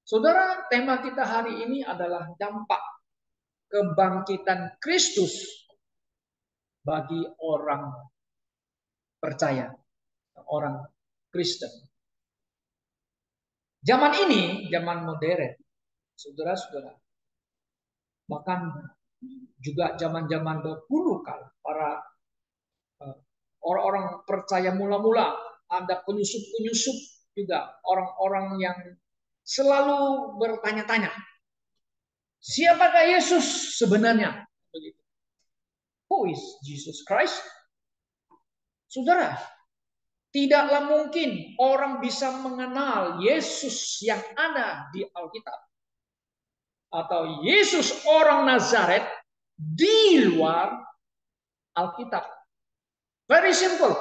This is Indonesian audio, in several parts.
Saudara, tema kita hari ini adalah dampak kebangkitan Kristus bagi orang percaya, orang Kristen. Zaman ini, zaman modern, saudara-saudara, bahkan juga zaman-zaman dahulu kala, para orang-orang percaya mula-mula, ada penyusup-penyusup juga, orang-orang yang selalu bertanya-tanya, siapakah Yesus sebenarnya? Begitu. Who is Jesus Christ? Saudara, tidaklah mungkin orang bisa mengenal Yesus yang ada di Alkitab atau Yesus orang Nazaret di luar Alkitab. Very simple.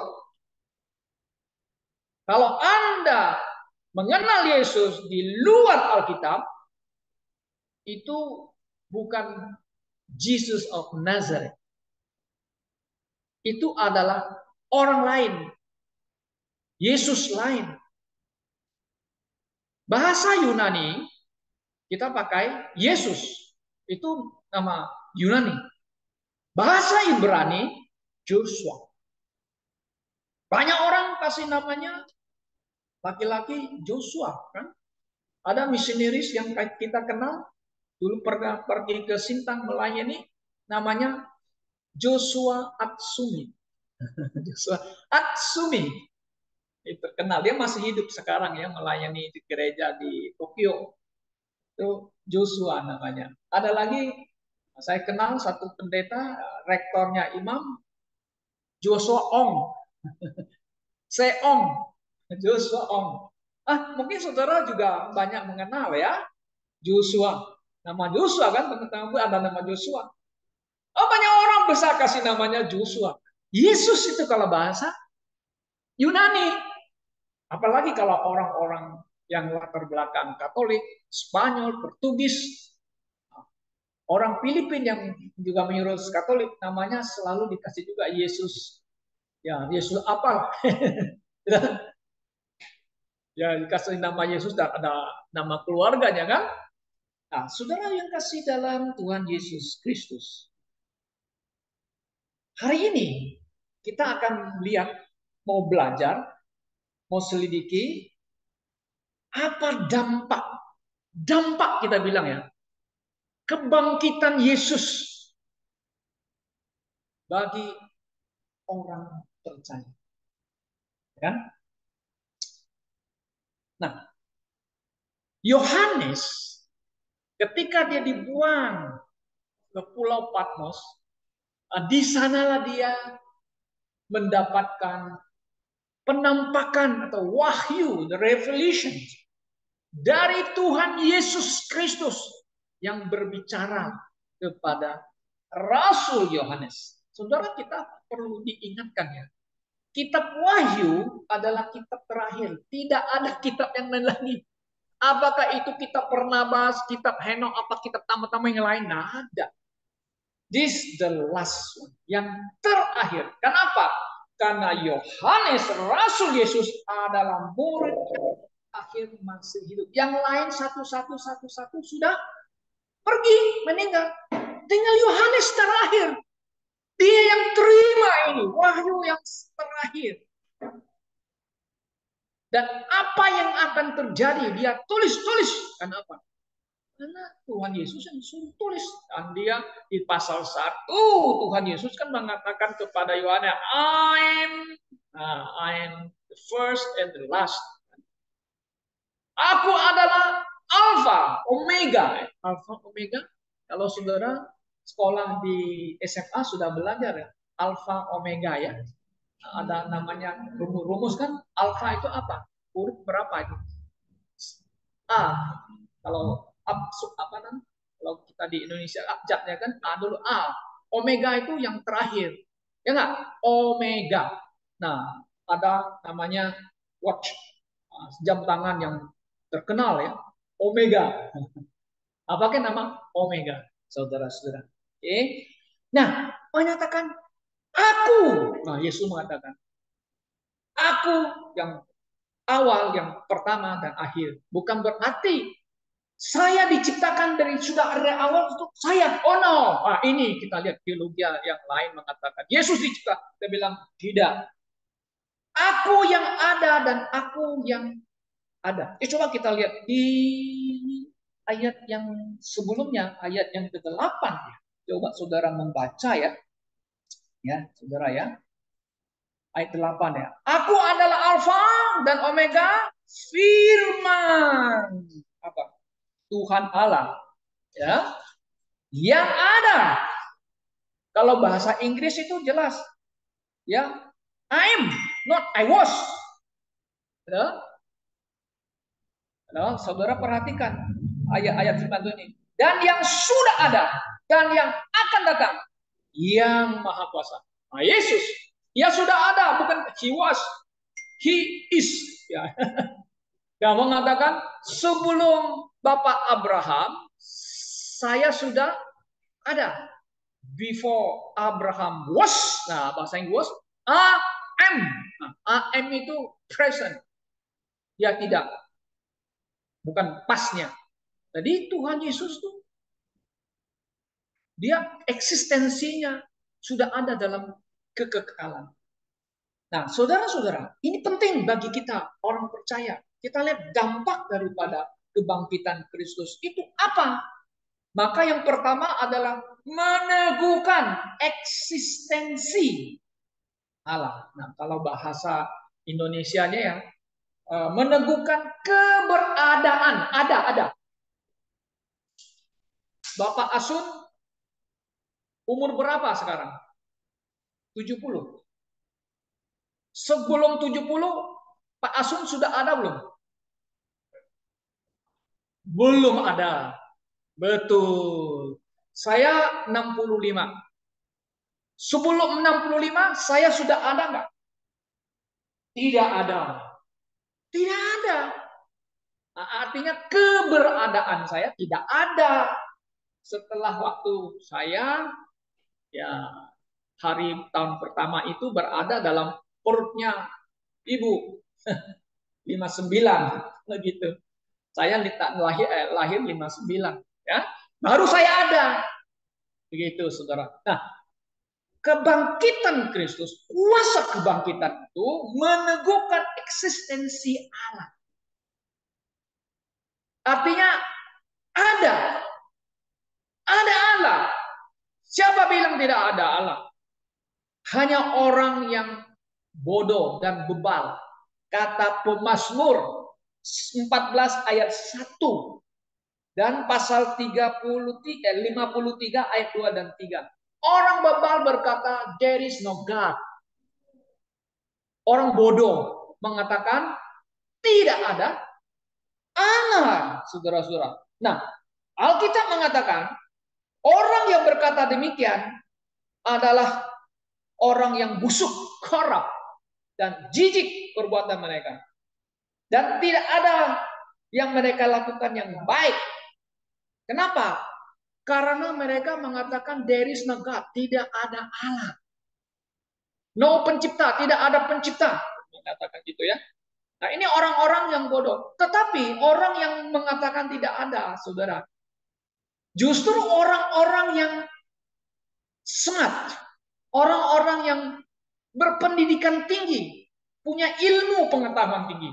Kalau Anda mengenal Yesus di luar Alkitab, itu bukan Jesus of Nazareth. Itu adalah orang lain. Yesus lain. Bahasa Yunani, kita pakai Yesus. Itu nama Yunani. Bahasa Ibrani, Joshua. Banyak orang kasih namanya laki-laki Joshua. Kan? Ada misionaris yang kita kenal. Dulu pernah pergi ke Sintang melayani. Namanya Joshua Atsumi. Joshua Atsumi. Itu terkenal. Dia masih hidup sekarang ya, melayani di gereja di Tokyo. Itu Joshua namanya. Ada lagi, saya kenal satu pendeta, rektornya imam, Joshua Ong. Seong. Joshua Ong. Mungkin saudara juga banyak mengenal ya. Joshua. Nama Joshua kan, teman-teman ada nama Joshua. Banyak orang besar kasih namanya Joshua. Yesus itu kalau bahasa Yunani. Apalagi kalau orang-orang yang latar belakang Katolik, Spanyol, Portugis, orang Filipina yang juga menyurus Katolik, namanya selalu dikasih juga Yesus. Ya, Yesus apa? Ya, dikasih nama Yesus dan ada nama keluarganya kan? Nah, saudara yang kasih dalam Tuhan Yesus Kristus. Hari ini kita akan lihat, mau belajar, mau selidiki apa dampak kita bilang ya, kebangkitan Yesus bagi orang percaya. Kan? Nah, Yohanes ketika dia dibuang ke Pulau Patmos, di sanalah dia mendapatkan penampakan atau wahyu, the revelation dari Tuhan Yesus Kristus yang berbicara kepada Rasul Yohanes. Saudara, kita perlu diingatkan ya. Kitab Wahyu adalah kitab terakhir. Tidak ada kitab yang lain lagi. Apakah itu kitab Barnabas, kitab Henok, apa kitab tamat-tamat yang lain? Nah, ada. This the last one. Yang terakhir. Kenapa? Karena Yohanes, Rasul Yesus adalah murid akhir masih hidup. Yang lain satu-satu sudah pergi, meninggal. Tinggal Yohanes terakhir. Dia yang terima ini, wahyu yang terakhir. Dan apa yang akan terjadi, dia tulis. Kenapa? Karena Tuhan Yesus yang suruh tulis. Dan dia di pasal 1, Tuhan Yesus kan mengatakan kepada Yohanes, I'm the first and the last. Aku adalah Alpha, Omega. Alpha, Omega. Kalau saudara sekolah di SMA sudah belajar ya, Alpha, Omega ya. Ada namanya rumus kan, Alpha itu apa? Huruf berapa itu? A. Kalau apa namanya? Kalau kita di Indonesia abjadnya kan A dulu A. Omega itu yang terakhir. Ya enggak? Omega. Nah, ada namanya watch, jam tangan yang terkenal ya, Omega. Apakah nama Omega, saudara-saudara? Oke. Nah, menyatakan aku. Nah, Yesus mengatakan, aku yang awal, yang pertama dan akhir. Bukan berarti Saya diciptakan dari awal untuk saya. Oh no. Ini kita lihat teologi yang lain mengatakan Yesus diciptakan. Dia bilang tidak. Aku yang ada dan aku yang ada. Coba kita lihat di ayat yang sebelumnya, ayat yang ke-8 ya. Coba saudara membaca ya. Ya, saudara ya. Ayat 8 ya. Aku adalah Alfa dan Omega, firman. Apa? Tuhan Allah. Ya. Yang ada. Kalau bahasa Inggris itu jelas. Ya. I'm, not I was. Ya. Nah, saudara perhatikan ayat-ayat firman ini. Dan yang sudah ada dan yang akan datang, yang maha kuasa. Nah, Yesus, dia sudah ada, bukan he was, he is. Ya. Dia mengatakan sebelum Bapak Abraham, saya sudah ada. Before Abraham was, nah bahasa Inggris was, I am. Nah, I am itu present. Ya tidak, bukan pasnya. Jadi Tuhan Yesus tuh dia eksistensinya sudah ada dalam kekekalan. Nah, saudara-saudara, ini penting bagi kita orang percaya. Kita lihat dampak daripada kebangkitan Kristus itu apa? Maka yang pertama adalah meneguhkan eksistensi Allah. Nah, kalau bahasa Indonesianya ya, meneguhkan keberadaan. Ada. Bapak Asun umur berapa sekarang? 70. Sebelum 70, Pak Asun sudah ada belum? Belum ada. Betul. Saya 65. Sebelum 65, saya sudah ada nggak? Tidak ada. Tidak ada. Nah, artinya keberadaan saya tidak ada. Setelah waktu saya, ya hari tahun pertama itu berada dalam perutnya ibu. 59 begitu. Saya lahir 59 ya. Baru saya ada. Begitu Saudara. Nah, kebangkitan Kristus, kuasa kebangkitan itu meneguhkan eksistensi Allah. Artinya ada. Ada Allah. Siapa bilang tidak ada Allah? Hanya orang yang bodoh dan bebal. Kata pemazmur 14 ayat 1 dan pasal 53 ayat 2 dan 3. Orang bebal berkata there is no God. Orang bodoh mengatakan tidak ada Allah, saudara-saudara. Nah, Alkitab mengatakan orang yang berkata demikian adalah orang yang busuk, korup, dan jijik perbuatan mereka. Dan tidak ada yang mereka lakukan yang baik. Kenapa? Karena mereka mengatakan there is no God, tidak ada Allah. No pencipta, tidak ada pencipta. Mengatakan gitu ya. Nah, ini orang-orang yang bodoh. Tetapi orang yang mengatakan tidak ada, saudara, justru orang-orang yang smart, orang-orang yang berpendidikan tinggi, punya ilmu pengetahuan tinggi.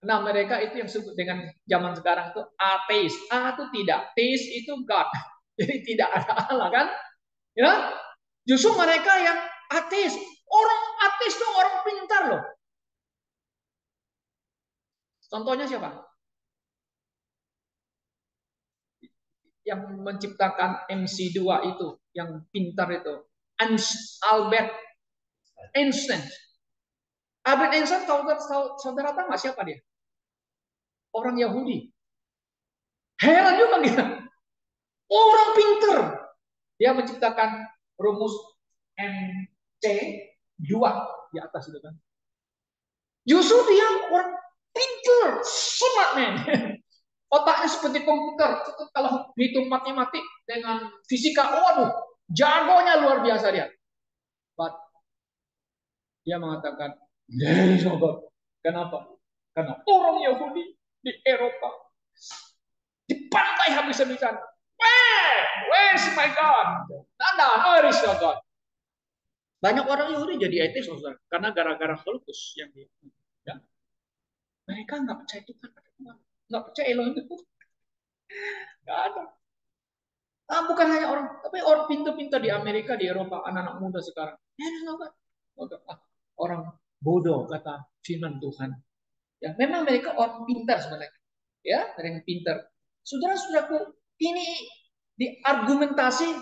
Nah, mereka itu yang disebut dengan zaman sekarang itu ateis. Itu tidak. Teis itu God. Jadi tidak ada Allah kan? Ya. Justru mereka yang ateis. Orang ateis itu orang pintar loh. Contohnya siapa? Yang menciptakan MC2 itu, yang pintar itu. Albert Einstein. Albert Einstein, saudara tahu nggak siapa dia? Orang Yahudi. Heran juga kita. Orang pintar. Dia menciptakan rumus MC2 di atas itu kan. Justru dia orang pintar, smart man. Otaknya seperti komputer. Kalau hitung matematik dengan fisika, waduh, jagonya luar biasa dia. But dia mengatakan, dari sobat. Kenapa? Karena orang Yahudi di Eropa dibantai habis-habisan. Where's my God? Nada, where is your God? Banyak orang Yahudi jadi ateis, saudara, karena gara-gara Holocaust yang dia. Ya. Mereka nggak percaya Tuhan, nggak percaya Elohim itu. Nggak ada. Ah, bukan hanya orang, tapi orang pintar-pintar di Amerika, di Eropa, anak-anak muda sekarang. Orang bodoh kata firman Tuhan. Ya, memang mereka orang pintar sebenarnya. Ya, mereka pintar. Saudara-saudaraku, ini diargumentasi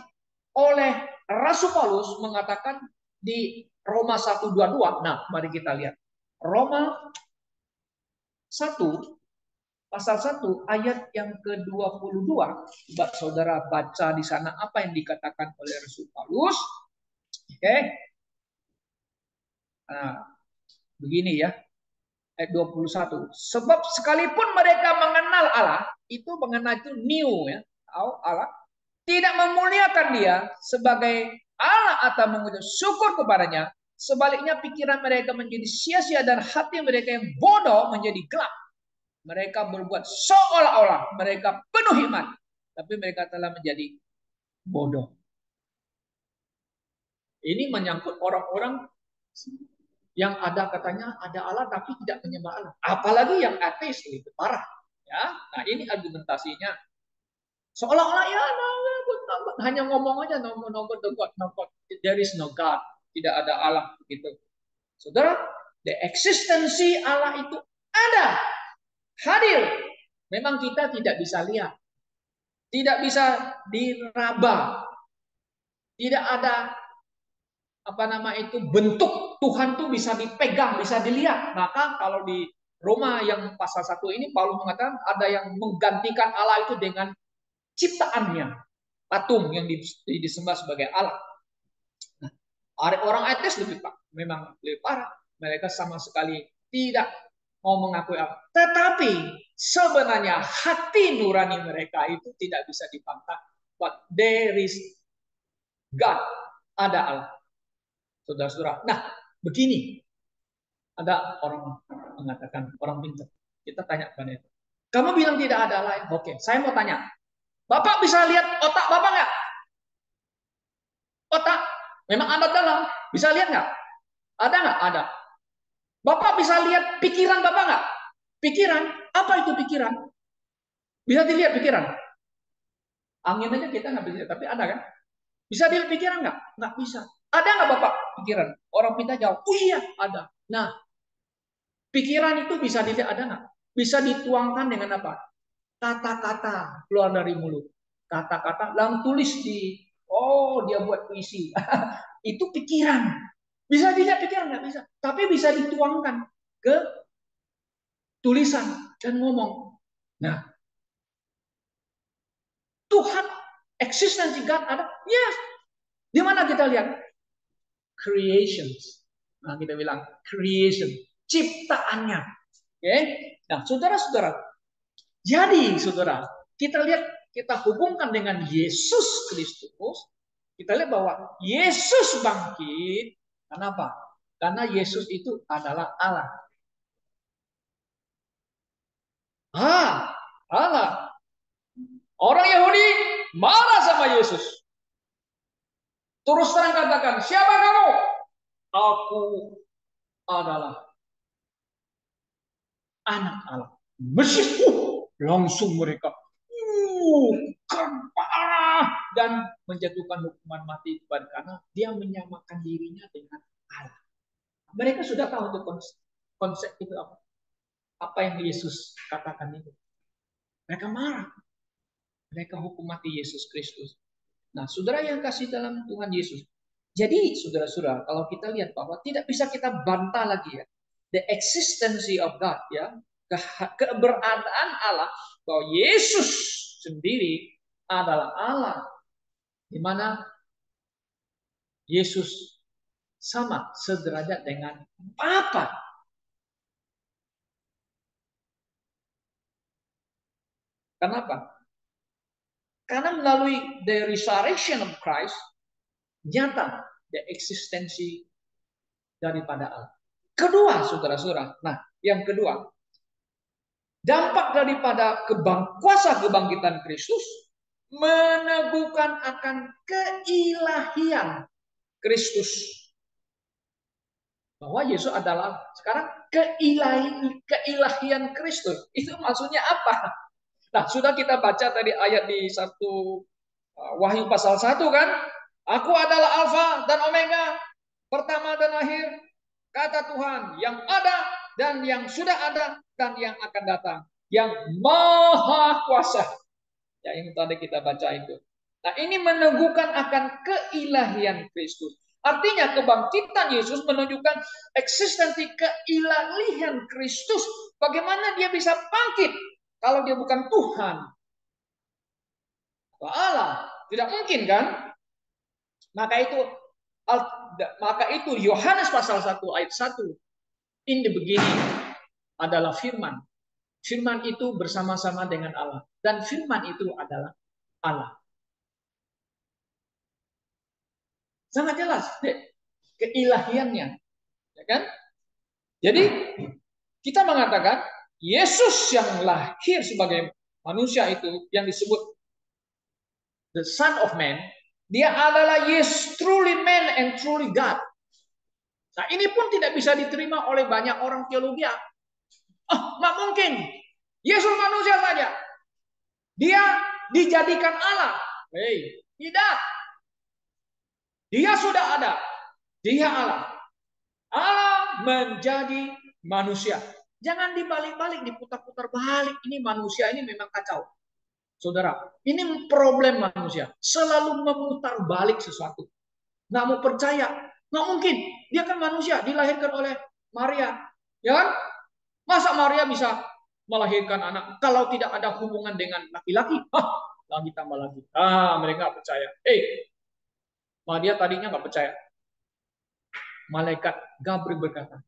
oleh Rasul Paulus mengatakan di Roma 1:22. Nah, mari kita lihat. Roma 1 pasal 1 ayat yang ke-22. Coba saudara baca di sana apa yang dikatakan oleh Rasul Paulus. Oke. Nah, begini ya. Ayat 21. Sebab sekalipun mereka mengenal Allah, itu mengenal itu new ya. Tahu Allah tidak memuliakan dia sebagai Allah atau mengucap syukur kepadanya. Sebaliknya pikiran mereka menjadi sia-sia dan hati mereka yang bodoh menjadi gelap. Mereka berbuat seolah-olah mereka penuh iman, tapi mereka telah menjadi bodoh. Ini menyangkut orang-orang yang ada katanya ada Allah tapi tidak menyembah Allah. Apalagi yang ateis itu parah. Ya, nah ini argumentasinya. Seolah-olah ya, hanya ngomong aja, no God, there is no God, tidak ada Allah begitu. Saudara, the eksistensi Allah itu ada, hadir. Memang kita tidak bisa lihat, tidak bisa diraba, tidak ada apa nama itu bentuk Tuhan tuh bisa dipegang, bisa dilihat. Maka kalau di Roma yang pasal 1 ini Paulus mengatakan ada yang menggantikan Allah itu dengan ciptaannya, patung yang disembah sebagai Allah. Nah, orang etis memang lebih parah. Mereka sama sekali tidak mau mengakui Allah. Tetapi sebenarnya hati nurani mereka itu tidak bisa dibantah. But there is God, ada Allah. Saudara-saudara. Nah, begini. Ada orang mengatakan, orang pintar. Kita tanya kepada itu. Kamu bilang tidak ada Allah. Oke, saya mau tanya. Bapak bisa lihat otak Bapak nggak? Otak. Memang ada dalam. Bisa lihat nggak? Ada nggak? Ada. Bapak bisa lihat pikiran Bapak nggak? Pikiran? Apa itu pikiran? Bisa dilihat pikiran? Angin aja kita nggak bisa lihat, tapi ada kan? Bisa dilihat pikiran nggak? Nggak bisa. Ada nggak Bapak pikiran? Orang pintar jawab, oh iya ada. Nah, pikiran itu bisa dilihat ada nggak? Bisa dituangkan dengan apa? Kata-kata keluar dari mulut. Kata-kata lalu tulis di, oh dia buat puisi. Itu pikiran. Bisa dilihat pikiran nggak bisa. Tapi bisa dituangkan ke tulisan dan ngomong. Nah, Tuhan, eksistensi God ada? Yes. Di mana kita lihat? Creations. Nah, kita bilang creation. Ciptaannya. Oke. Nah, saudara-saudara. Jadi, saudara, kita lihat, kita hubungkan dengan Yesus Kristus. Kita lihat bahwa Yesus bangkit. Kenapa? Karena Yesus itu adalah Allah. Allah. Orang Yahudi marah sama Yesus. Terus terang katakan, siapa kamu? Aku adalah anak Allah. Meskipun langsung mereka parah dan menjatuhkan hukuman mati karena dia menyamakan dirinya dengan Allah. Mereka sudah tahu itu konsep itu apa. Apa yang Yesus katakan itu. Mereka marah. Mereka hukum mati Yesus Kristus. Nah, saudara yang kasih dalam Tuhan Yesus. Jadi, saudara-saudara, kalau kita lihat bahwa tidak bisa kita bantah lagi ya, the existence of God ya, keberadaan Allah, bahwa Yesus sendiri adalah Allah, di mana Yesus sama sederajat dengan Bapa. Kenapa? Karena melalui the resurrection of Christ, nyata the eksistensi daripada Allah. Kedua, saudara-saudara. Nah, yang kedua, Dampak daripada kuasa kebangkitan Kristus meneguhkan akan keilahian Kristus. Bahwa Yesus adalah sekarang keilahian Kristus. Itu maksudnya apa? Nah, sudah kita baca tadi ayat di Wahyu pasal 1 kan? Aku adalah Alfa dan Omega, pertama dan akhir, kata Tuhan yang ada dan yang sudah ada dan yang akan datang, yang maha kuasa. Ya, yang tadi kita baca itu. Nah, ini meneguhkan akan keilahian Kristus. Artinya kebangkitan Yesus menunjukkan eksistensi keilahian Kristus. Bagaimana dia bisa bangkit kalau dia bukan Tuhan atau Allah? Tidak mungkin kan? Maka itu Yohanes pasal 1 ayat 1. In the beginning adalah firman. Firman itu bersama-sama dengan Allah. Dan firman itu adalah Allah. Sangat jelas keilahiannya. Ya kan? Jadi kita mengatakan Yesus yang lahir sebagai manusia itu yang disebut the Son of Man, dia adalah truly man and truly God. Nah, ini pun tidak bisa diterima oleh banyak orang teologi. Nggak mungkin. Yesus manusia saja. Dia dijadikan Allah. Tidak. Dia sudah ada. Dia Allah. Allah menjadi manusia. Jangan dibalik-balik, diputar-putar balik. Ini manusia ini memang kacau. Saudara, ini problem manusia. Selalu memutar balik sesuatu. Nggak mau percaya. Nggak mungkin. Dia kan manusia, dilahirkan oleh Maria. Ya kan? Masa Maria bisa melahirkan anak kalau tidak ada hubungan dengan laki-laki? Lagi tambah lagi. Mereka nggak percaya. Maria tadinya nggak percaya. Malaikat Gabriel berkata,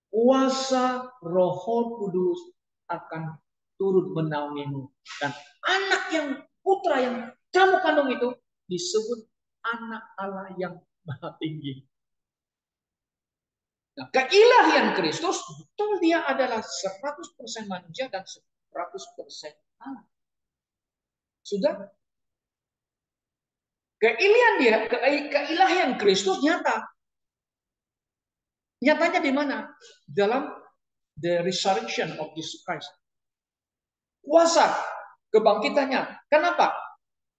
kuasa Roh Kudus akan turut menaungimu. Dan anak yang putra yang kamu kandung itu disebut anak Allah yang maha tinggi. Nah, keilahian Kristus, betul dia adalah 100% manusia dan 100% Allah. Sudah? Keilahian Kristus nyata. Nyatanya di mana? Dalam the resurrection of Jesus Christ. Kuasa kebangkitannya. Kenapa?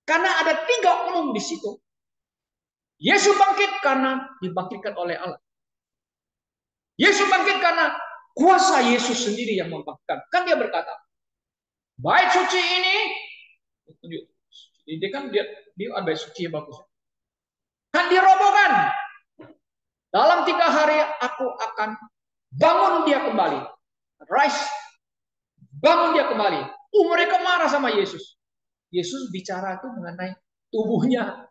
Karena ada 3 oknum di situ. Yesus bangkit karena dibangkitkan oleh Allah. Yesus bangkit karena kuasa Yesus sendiri yang membangkitkan. Kan dia berkata, bait suci ini, dia kan dia ada bait suci yang bagus. Kan dirobohkan. Dalam 3 hari aku akan bangun dia kembali. Rise. Bangun dia kembali. Mereka marah sama Yesus. Yesus bicara itu mengenai tubuhnya.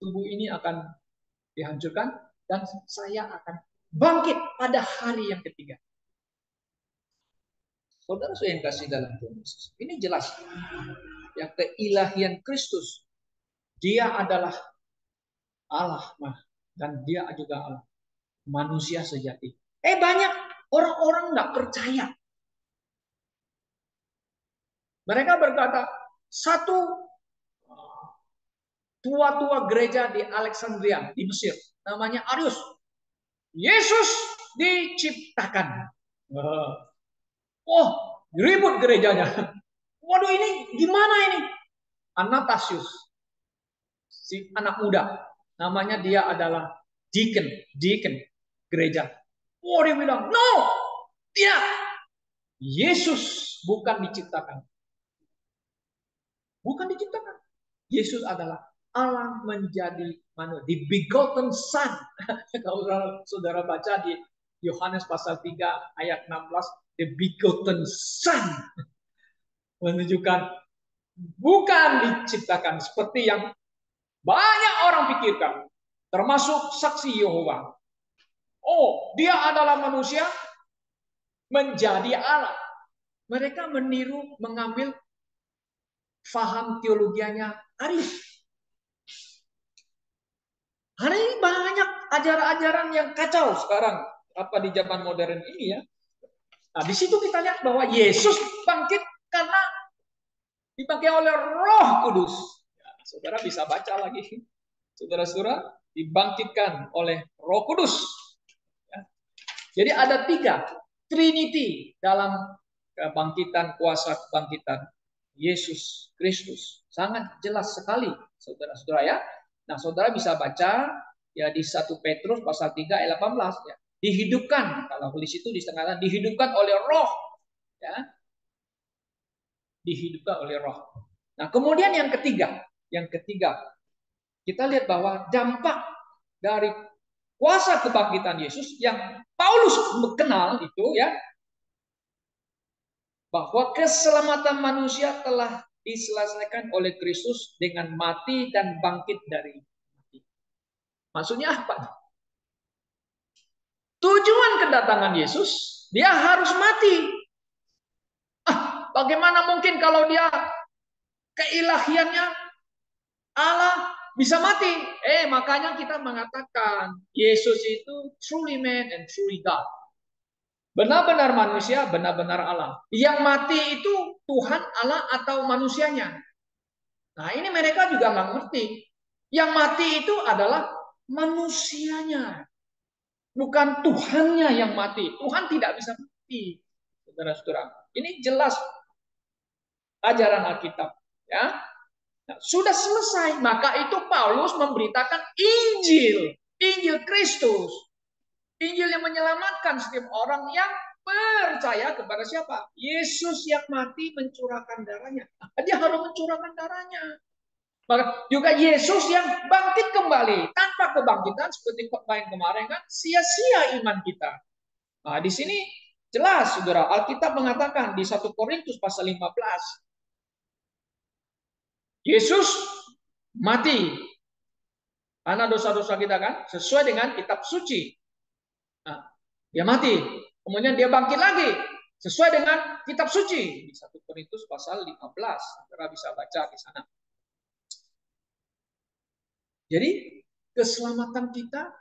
Tubuh ini akan dihancurkan dan saya akan bangkit pada hari yang ketiga. Saudara saya yang kasih dalam Tuhan Yesus. Ini jelas. Yang keilahian Kristus. Dia adalah Allah. Dan dia juga Allah. Manusia sejati. Banyak orang-orang nggak percaya. Mereka berkata, satu tua-tua gereja di Alexandria, di Mesir, namanya Arius. Yesus diciptakan. Ribut gerejanya. Waduh, ini gimana ini? Anastasius, si anak muda, namanya dia adalah deacon gereja. Dia bilang, no, tidak. Yesus bukan diciptakan. Bukan diciptakan. Yesus adalah Allah menjadi manusia, the begotten Son. Kalau saudara baca di Yohanes pasal 3 ayat 16, the begotten Son menunjukkan bukan diciptakan seperti yang banyak orang pikirkan, termasuk saksi Yehova. Dia adalah manusia menjadi Allah. Mereka meniru, mengambil faham teologianya Arius. Hari ini banyak ajaran-ajaran yang kacau sekarang di zaman modern ini ya. Nah, di situ kita lihat bahwa Yesus bangkit karena dipakai oleh Roh Kudus. Ya, saudara bisa baca lagi. Saudara-saudara, dibangkitkan oleh Roh Kudus. Ya. Jadi ada 3 Trinity dalam kebangkitan, kuasa kebangkitan Yesus Kristus. Sangat jelas sekali, saudara-saudara ya. Nah, saudara bisa baca ya di 1 Petrus pasal 3 ayat 18 ya. Dihidupkan, kalau di situ di setengah dihidupkan oleh Roh ya. Dihidupkan oleh Roh. Nah, kemudian yang ketiga kita lihat bahwa dampak dari kuasa kebangkitan Yesus yang Paulus kenal itu ya, bahwa keselamatan manusia telah diselesaikan oleh Kristus dengan mati dan bangkit dari mati. Maksudnya apa? Tujuan kedatangan Yesus, dia harus mati. Bagaimana mungkin kalau dia keilahiannya Allah bisa mati? Makanya kita mengatakan Yesus itu truly man and truly God. Benar-benar manusia, benar-benar Allah. Yang mati itu Tuhan, Allah, atau manusianya. Nah, ini mereka juga nggak ngerti. Yang mati itu adalah manusianya. Bukan Tuhannya yang mati. Tuhan tidak bisa mati. Saudara-saudara. Ini jelas ajaran Alkitab. Ya. Nah, sudah selesai. Maka itu Paulus memberitakan Injil. Injil Kristus. Injil yang menyelamatkan setiap orang yang percaya kepada siapa? Yesus yang mati mencurahkan darahnya. Dia harus mencurahkan darahnya. Maka juga Yesus yang bangkit kembali. Tanpa kebangkitan seperti kemarin kan sia-sia iman kita. Nah, di sini jelas saudara, Alkitab mengatakan di 1 Korintus pasal 15. Yesus mati karena dosa-dosa kita kan sesuai dengan kitab suci. Nah, dia mati. Kemudian dia bangkit lagi sesuai dengan kitab suci di 1 Korintus pasal 15. Saudara bisa baca di sana. Jadi keselamatan kita,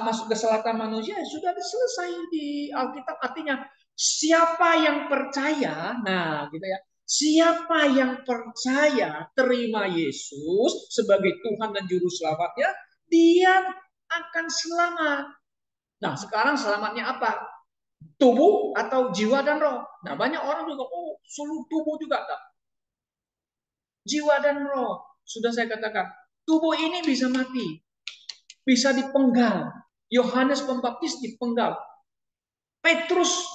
masuk keselamatan manusia sudah selesai di Alkitab. Artinya siapa yang percaya, nah gitu ya, siapa yang percaya terima Yesus sebagai Tuhan dan Juru Selamatnya, dia akan selamat. Nah, sekarang selamatnya apa? Tubuh atau jiwa dan roh? Nah, banyak orang juga, seluruh tubuh juga. Jiwa dan roh, sudah saya katakan, tubuh ini bisa mati, bisa dipenggal. Yohanes Pembaptis dipenggal. Petrus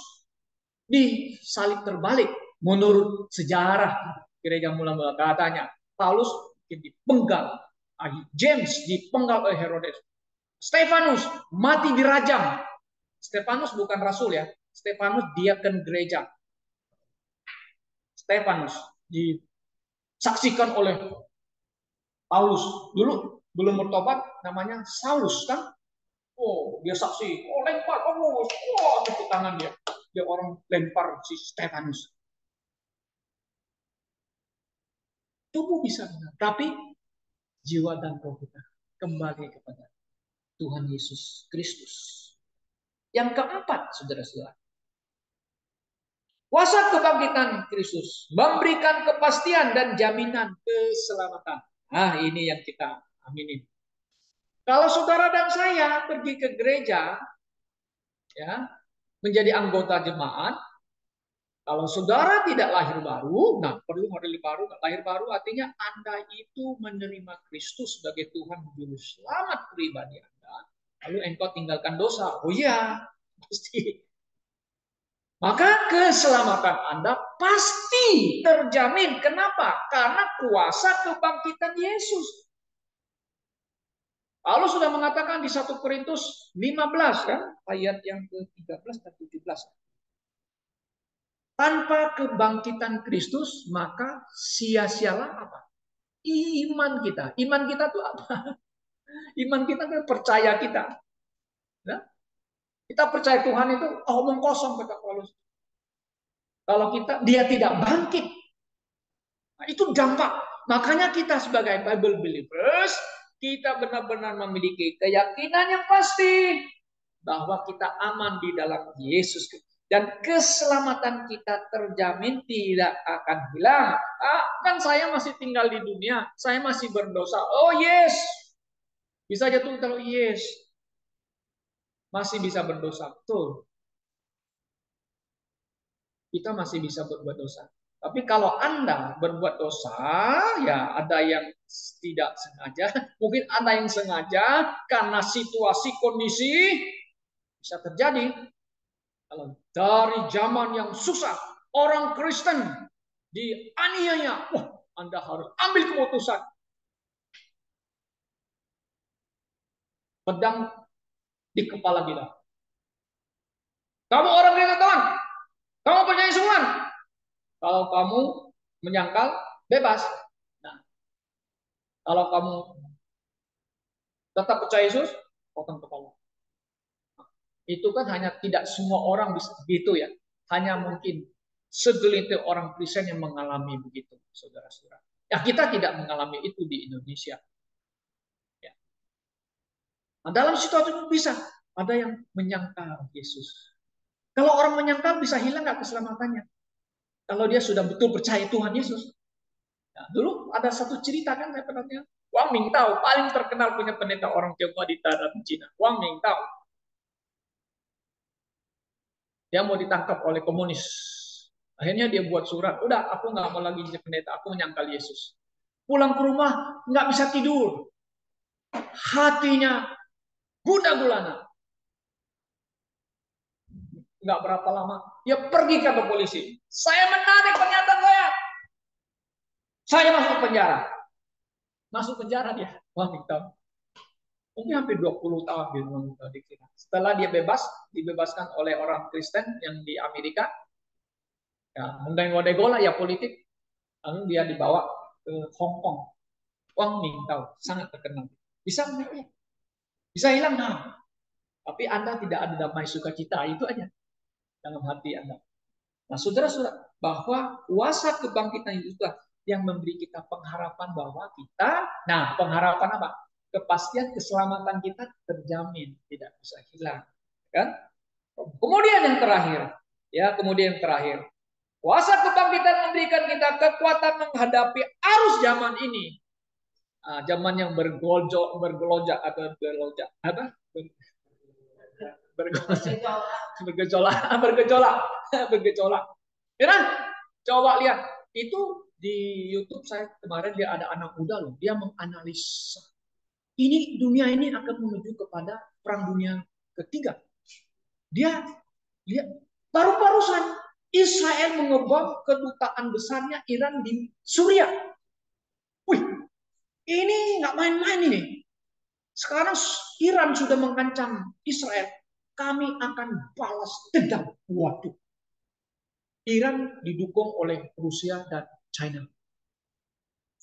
disalib terbalik. Menurut sejarah gereja mula-mula katanya, Paulus dipenggal. James dipenggal oleh Herodes. Stefanus mati dirajam. Stefanus bukan rasul ya. Stefanus diaken gereja. Stefanus disaksikan oleh Paulus. Dulu belum bertobat, namanya Saulus kan. Dia saksi. Lempar. Tepuk tangan dia. Dia orang lempar si Stefanus. Tubuh bisa benar, tapi jiwa dan roh kita kembali kepada Tuhan Yesus Kristus. Yang keempat, saudara-saudara, kuasa kebangkitan Kristus memberikan kepastian dan jaminan keselamatan. Nah, ini yang kita aminin. Kalau saudara dan saya pergi ke gereja, ya, menjadi anggota jemaat, kalau saudara tidak lahir baru, nah perlu lahir baru artinya Anda itu menerima Kristus sebagai Tuhan Juru Selamat pribadi Anda, lalu engkau tinggalkan dosa. Oh iya, pasti. Maka keselamatan Anda pasti terjamin. Kenapa? Karena kuasa kebangkitan Yesus. Paulus sudah mengatakan di 1 Korintus 15 kan, ayat yang ke-13 dan 17. Tanpa kebangkitan Kristus, maka sia-sialah apa? Iman kita. Iman kita itu apa? Iman kita itu percaya kita. Nah, kita percaya Tuhan itu omong kosong, kata Paulus. Kalau dia tidak bangkit, nah, itu dampak. Makanya kita sebagai Bible believers, kita benar-benar memiliki keyakinan yang pasti bahwa kita aman di dalam Yesus Kristus. dan keselamatan kita terjamin tidak akan hilang. Kan saya masih tinggal di dunia, saya masih berdosa. Oh yes, bisa jatuh kalau yes, masih bisa berdosa. Betul, kita masih bisa berbuat dosa. Tapi kalau Anda berbuat dosa, ya ada yang tidak sengaja, mungkin ada yang sengaja karena situasi kondisi bisa terjadi. Kalau dari zaman yang susah, orang Kristen dianiaya, wah, Anda harus ambil keputusan. Pedang di kepala kita. Kamu orang Kristen, Tuhan. Kamu percaya Tuhan. Kalau kamu menyangkal, bebas. Nah, kalau kamu tetap percaya Yesus, potong kepala. Itu kan hanya tidak semua orang bisa begitu ya. Hanya mungkin segelintir orang Kristen yang mengalami begitu, saudara-saudara. Ya kita tidak mengalami itu di Indonesia. Ya. Nah, dalam situasi itu bisa ada yang menyangkal Yesus. Kalau orang menyangkal bisa hilang nggak keselamatannya? Kalau dia sudah betul percaya Tuhan Yesus. Nah, dulu ada satu cerita kan saya pernah dengar. Wang Mingtao paling terkenal punya pendeta orang Tionghoa di tanah Cina. Wang Mingtao. Dia mau ditangkap oleh komunis. Akhirnya dia buat surat, udah aku nggak mau lagi jadi pendeta, aku menyangkal Yesus. Pulang ke rumah nggak bisa tidur, hatinya gundah gulana. Nggak berapa lama, dia pergi ke polisi. Saya menarik pernyataan saya masuk penjara. Masuk penjara dia, wah minta. Mungkin hampir 20 tahun di Cina. Setelah dia dibebaskan oleh orang Kristen yang di Amerika, ya, mendenggo-denggola ya politik, lalu dia dibawa ke Hong Kong. Wang Mingtao sangat terkenal. Bisa bisa hilang nah. Tapi Anda tidak ada damai sukacita itu aja dalam hati Anda. Nah, saudara-saudara, bahwa kuasa kebangkitan itu yang memberi kita pengharapan bahwa kita, nah pengharapan apa? Kepastian keselamatan kita terjamin, tidak bisa hilang, kan? Kemudian yang terakhir, kemudian yang terakhir, kuasa kebangkitan memberikan kita kekuatan menghadapi arus zaman ini. Zaman yang bergelojak atau bergelojak apa? Bergejolak, bergejolak. Ya, coba lihat itu di YouTube saya kemarin dia ada anak muda loh, dia menganalisa ini dunia ini akan menuju kepada perang dunia ketiga. Dia lihat baru-barusan Israel mengebom kedutaan besarnya Iran di Suriah. Wih, ini nggak main-main ini. Sekarang Iran sudah mengancam Israel, kami akan balas dendam. Waduh. Iran didukung oleh Rusia dan China.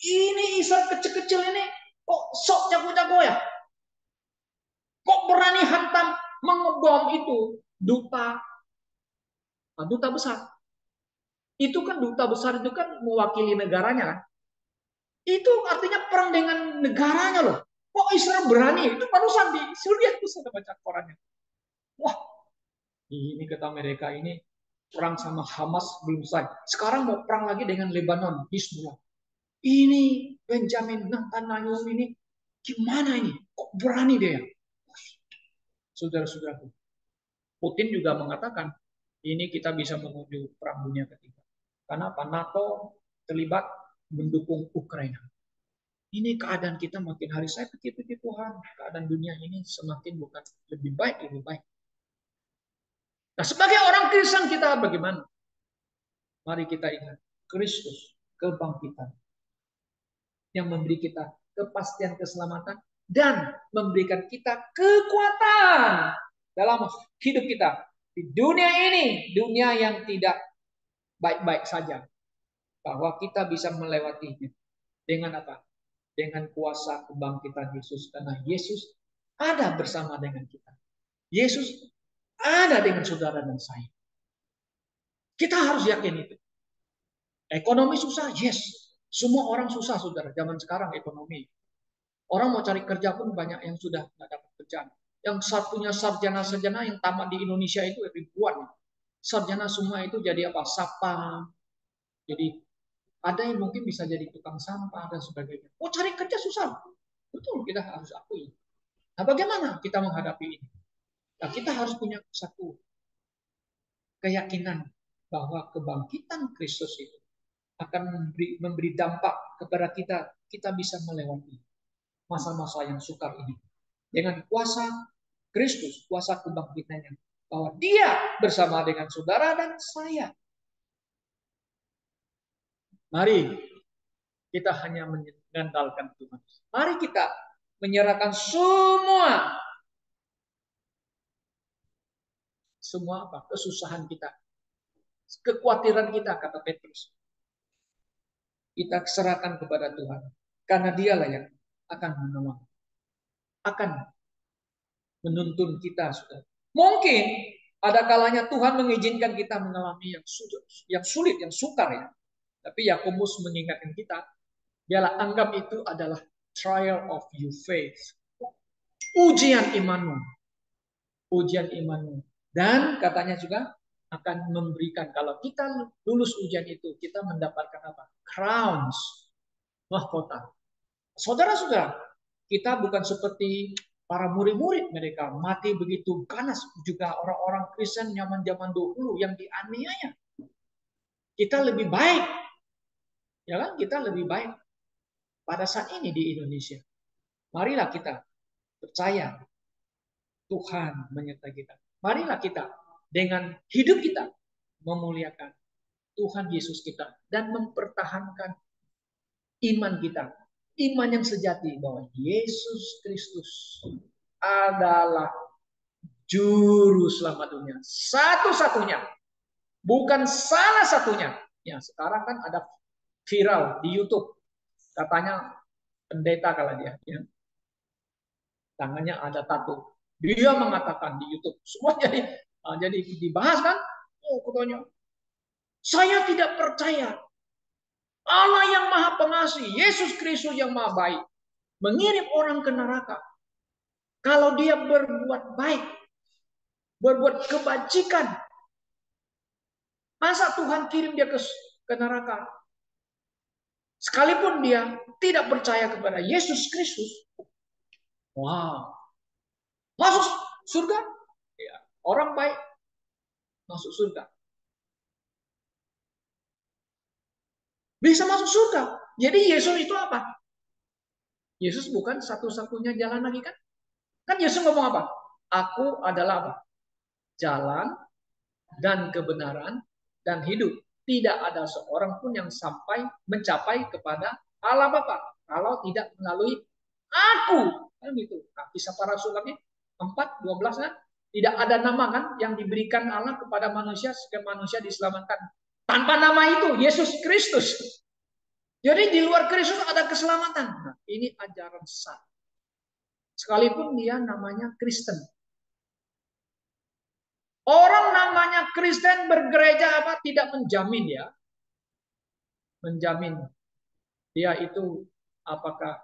Ini Israel kecil-kecil ini kok sok jago-jago ya? Kok berani hantam mengebom itu duta besar? Itu kan duta besar itu kan mewakili negaranya kan? Itu artinya perang dengan negaranya loh. Kok Israel berani? Itu barusan di Suriah itu saya baca korannya. Wah, ini kata mereka ini perang sama Hamas belum selesai. Sekarang mau perang lagi dengan Lebanon, Hizbullah. Ini Benjamin Netanyahu ini gimana ini? Kok berani dia? Saudara-saudaraku, Putin juga mengatakan ini kita bisa menuju perang dunia ketiga. Karena apa? NATO terlibat mendukung Ukraina. Ini keadaan kita makin hari saya pikir-pikir Tuhan, keadaan dunia ini semakin bukan lebih baik, lebih baik. Nah, sebagai orang Kristen kita bagaimana? Mari kita ingat, Kristus, kebangkitan, yang memberi kita kepastian keselamatan dan memberikan kita kekuatan dalam hidup kita. Di dunia ini, dunia yang tidak baik-baik saja. Bahwa kita bisa melewatinya. Dengan apa? Dengan kuasa kebangkitan Yesus. Karena Yesus ada bersama dengan kita. Yesus ada dengan saudara dan saya. Kita harus yakin itu. Ekonomi susah, yes. Semua orang susah, saudara. Zaman sekarang ekonomi. Orang mau cari kerja pun banyak yang sudah nggak dapat kerjaan. Yang punya sarjana-sarjana yang tamat di Indonesia itu ribuan. sarjana semua itu jadi apa? Sapam. Jadi ada yang mungkin bisa jadi tukang sampah dan sebagainya. Oh, cari kerja susah. Betul, kita harus akui. Nah, bagaimana kita menghadapi ini? Nah, kita harus punya satu keyakinan bahwa kebangkitan Kristus itu akan memberi dampak kepada kita. Kita bisa melewati masa-masa yang sukar ini dengan kuasa Kristus, kuasa kebangkitannya, bahwa Dia bersama dengan saudara dan saya. Mari kita hanya mengandalkan Tuhan. Mari kita menyerahkan semua apa? Kesusahan kita, kekhawatiran kita, kata Petrus. Kita serahkan kepada Tuhan. Karena Dialah yang akan menolong, akan menuntun kita, saudara. Mungkin ada kalanya Tuhan mengizinkan kita mengalami yang sulit, yang sukar ya. Tapi Yakobus mengingatkan kita, dialah anggap itu adalah trial of your faith. Ujian imanmu. Ujian imanmu. Dan katanya juga akan memberikan, kalau kita lulus ujian itu, kita mendapatkan apa? Crowns. Mahkota. Saudara-saudara, kita bukan seperti para murid-murid mereka mati begitu ganas, juga orang-orang Kristen zaman-zaman dahulu yang dianiaya. Kita lebih baik, ya kan? Kita lebih baik pada saat ini di Indonesia. Marilah kita percaya Tuhan menyertai kita. Marilah kita dengan hidup kita memuliakan Tuhan Yesus kita dan mempertahankan iman kita. Iman yang sejati bahwa Yesus Kristus adalah juru selamat dunia. Satu-satunya. Bukan salah satunya. Ya, sekarang kan ada viral di YouTube. Katanya pendeta kalau dia. Ya. Tangannya ada tato. Dia mengatakan di YouTube. Semua jadi dibahas kan. Oh, katanya. Saya tidak percaya. Allah yang maha pengasih. Yesus Kristus yang maha baik. Mengirim orang ke neraka. Kalau dia berbuat baik. Berbuat kebajikan. Masa Tuhan kirim dia ke neraka? Sekalipun dia tidak percaya kepada Yesus Kristus. Wow. Masuk surga? Ya. Orang baik masuk surga. Bisa masuk surga. Jadi Yesus itu apa? Yesus bukan satu-satunya jalan lagi kan? Kan Yesus ngomong apa? Aku adalah apa? Jalan dan kebenaran dan hidup. Tidak ada seorang pun yang mencapai kepada Allah Bapa kalau tidak melalui aku. Kan gitu. Nah, kisah para rasul kami 4:12 kan? Tidak ada nama kan yang diberikan Allah kepada manusia sehingga manusia diselamatkan. Tanpa nama itu, Yesus Kristus. Jadi di luar Kristus ada keselamatan. Nah, ini ajaran sesat. Sekalipun dia namanya Kristen. Orang namanya Kristen bergereja apa tidak menjamin ya. Menjamin dia itu apakah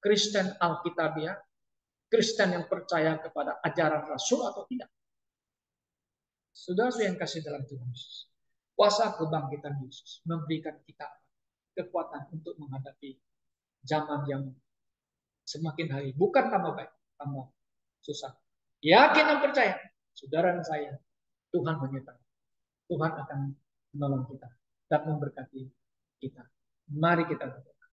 Kristen Alkitabiah, Kristen yang percaya kepada ajaran Rasul atau tidak. Saudara yang kasih dalam Tuhan Yesus. Kuasa kebangkitan Yesus memberikan kita kekuatan untuk menghadapi zaman yang semakin hari bukan tambah baik, tambah susah. Yakin dan percaya, saudara dan saya, Tuhan menyertai. Tuhan akan menolong kita dan memberkati kita. Mari kita berdoa.